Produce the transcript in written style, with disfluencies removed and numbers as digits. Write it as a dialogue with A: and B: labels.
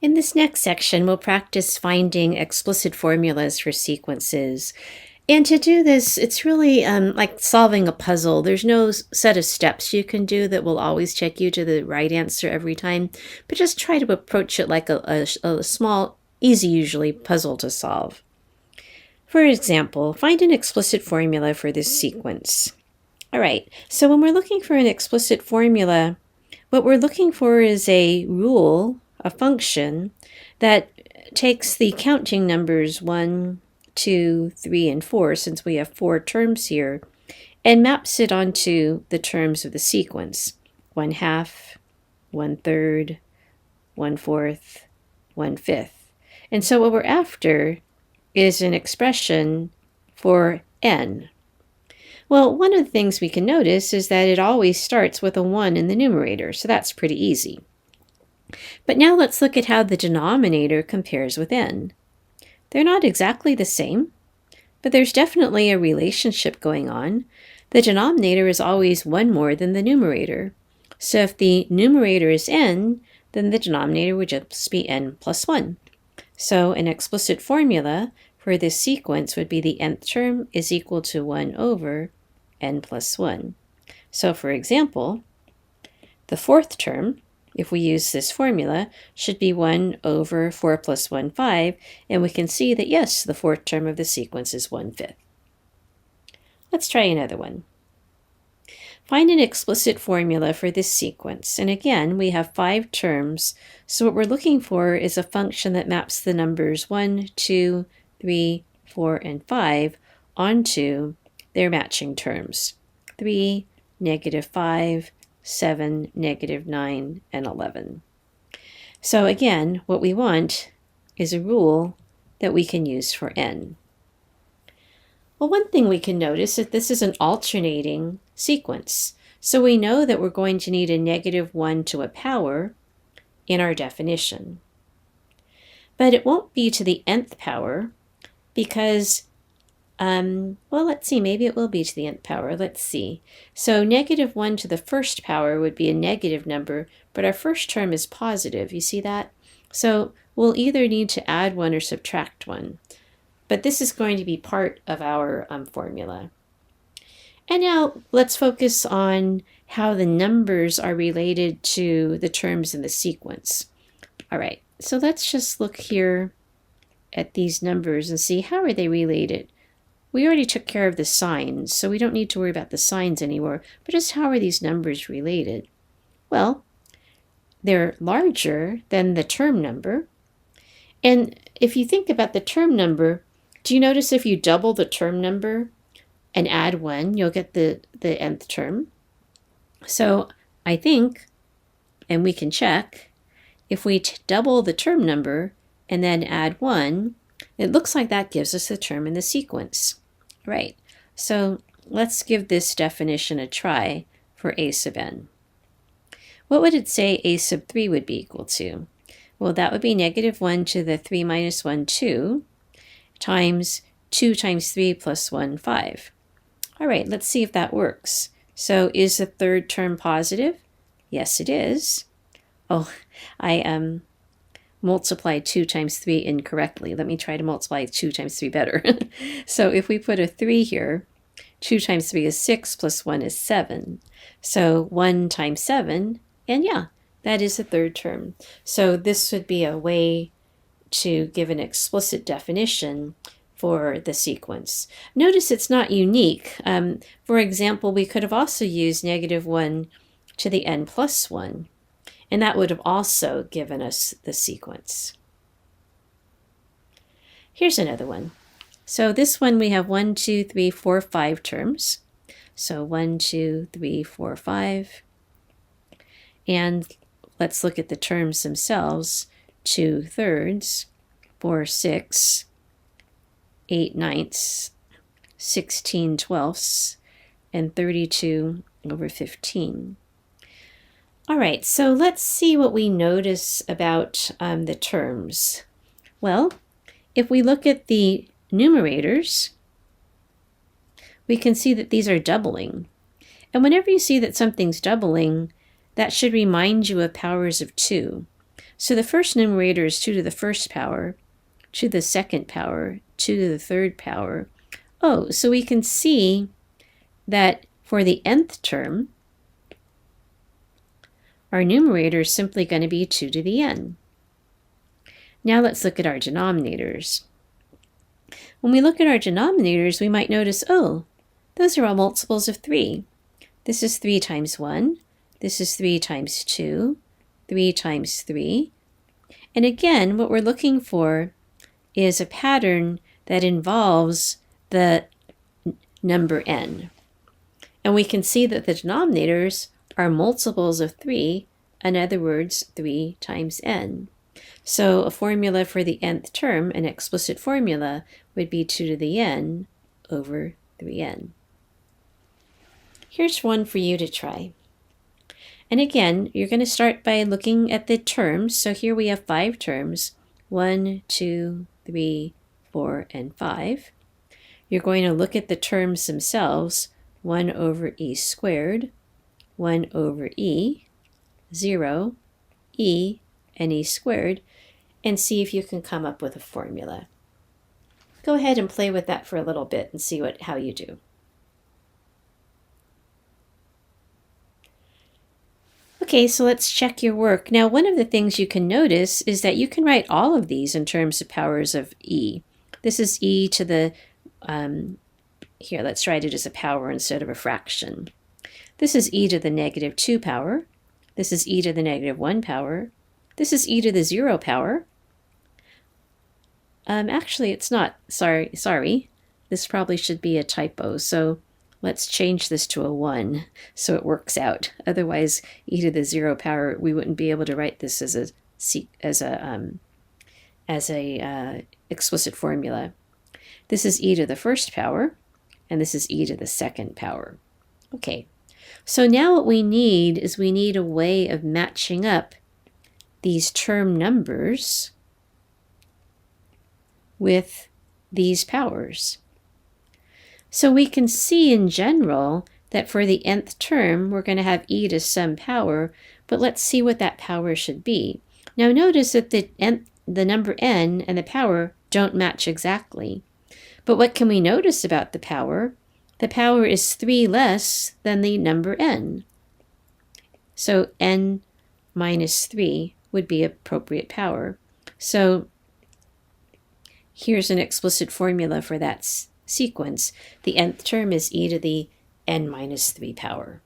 A: In this next section, we'll practice finding explicit formulas for sequences. And to do this, it's really like solving a puzzle. There's no set of steps you can do that will always take you to the right answer every time, but just try to approach it like a small, easy usually, puzzle to solve. For example, find an explicit formula for this sequence. All right, so when we're looking for an explicit formula, what we're looking for is a rule, a function, that takes the counting numbers 1, 2, 3, and 4, since we have 4 terms here, and maps it onto the terms of the sequence. 1/2, 1/3, 1/4, 1/5. And so what we're after is an expression for n. Well, one of the things we can notice is that it always starts with a 1 in the numerator, so that's pretty easy. But now let's look at how the denominator compares with n. They're not exactly the same, but there's definitely a relationship going on. The denominator is always 1 more than the numerator. So if the numerator is n, then the denominator would just be n plus 1. So an explicit formula for this sequence would be the nth term is equal to 1 over n plus 1. So for example, the 4th term, if we use this formula, should be 1 over 4 plus 1, 5, and we can see that yes, the 4th term of the sequence is 1/5. Let's try another one. Find an explicit formula for this sequence, and again, we have 5 terms, so what we're looking for is a function that maps the numbers 1, 2, 3, 4, and 5 onto their matching terms. 3, -5, 7, -9, and 11. So again, what we want is a rule that we can use for n. Well, one thing we can notice is that this is an alternating sequence. So we know that we're going to need a -1 to a power in our definition. But it won't be to the nth power because, well, let's see, maybe it will be to the nth power. Let's see. So -1 to the first power would be a negative number, but our first term is positive. You see that? So we'll either need to add 1 or subtract 1. But this is going to be part of our formula. And now let's focus on how the numbers are related to the terms in the sequence. All right, so let's just look here at these numbers and see how are they related. We already took care of the signs, so we don't need to worry about the signs anymore, but just how are these numbers related? Well, they're larger than the term number. And if you think about the term number, do you notice if you double the term number and add 1, you'll get the nth term? So I think, and we can check, if we double the term number and then add 1, it looks like that gives us the term in the sequence. Right, so let's give this definition a try for a sub n. What would it say a sub 3 would be equal to? Well, that would be -1 to the 3 minus 1, 2, times 2 times 3 plus 1, 5. All right, let's see if that works. So is the third term positive? Yes, it is. Oh, I multiplied 2 times 3 incorrectly. Let me try to multiply 2 times 3 better. So if we put a 3 here, 2 times 3 is 6 plus 1 is 7. So 1 times 7, and yeah, that is the third term. So this would be a way to give an explicit definition for the sequence. Notice it's not unique. For example, we could have also used -1 to the n plus 1, and that would have also given us the sequence. Here's another one. So this one we have 1, 2, 3, 4, 5 terms. So 1, 2, 3, 4, 5. And let's look at the terms themselves. 2/3, 4/6, 8/9, 16/12, and 32 over 15. All right, so let's see what we notice about the terms. Well, if we look at the numerators, we can see that these are doubling. And whenever you see that something's doubling, that should remind you of powers of 2. So the first numerator is 2 to the first power, 2 to the second power, 2 to the third power. Oh, so we can see that for the nth term, our numerator is simply going to be 2 to the n. Now let's look at our denominators. When we look at our denominators, we might notice, oh, those are all multiples of 3. This is 3 times 1. This is 3 times 2. 3 times 3. And again, what we're looking for is a pattern that involves the number n. And we can see that the denominators are multiples of 3, in other words, 3 times n. So a formula for the nth term, an explicit formula, would be 2 to the n over 3n. Here's one for you to try. And again, you're going to start by looking at the terms. So here we have 5 terms, 1, 2, 3, 4, and 5. You're going to look at the terms themselves, 1 over e squared, 1 over e, 0, e, and e squared, and see if you can come up with a formula. Go ahead and play with that for a little bit and see how you do. Okay, so let's check your work. Now, one of the things you can notice is that you can write all of these in terms of powers of e. This is e to the, here, let's write it as a power instead of a fraction. This is e to the negative 2 power. This is e to the negative 1 power. This is e to the 0 power. Actually, it's not. Sorry. This probably should be a typo. So let's change this to a 1 so it works out. Otherwise, e to the 0 power, we wouldn't be able to write this as a explicit formula. This is e to the first power, and this is e to the second power. Okay, so now what we need is we need a way of matching up these term numbers with these powers. So we can see in general that for the nth term, we're going to have e to some power, but let's see what that power should be. Now notice that the number n and the power don't match exactly. But what can we notice about the power? The power is 3 less than the number n. So n minus 3 would be appropriate power. So here's an explicit formula for that sequence. The nth term is e to the n minus 3 power.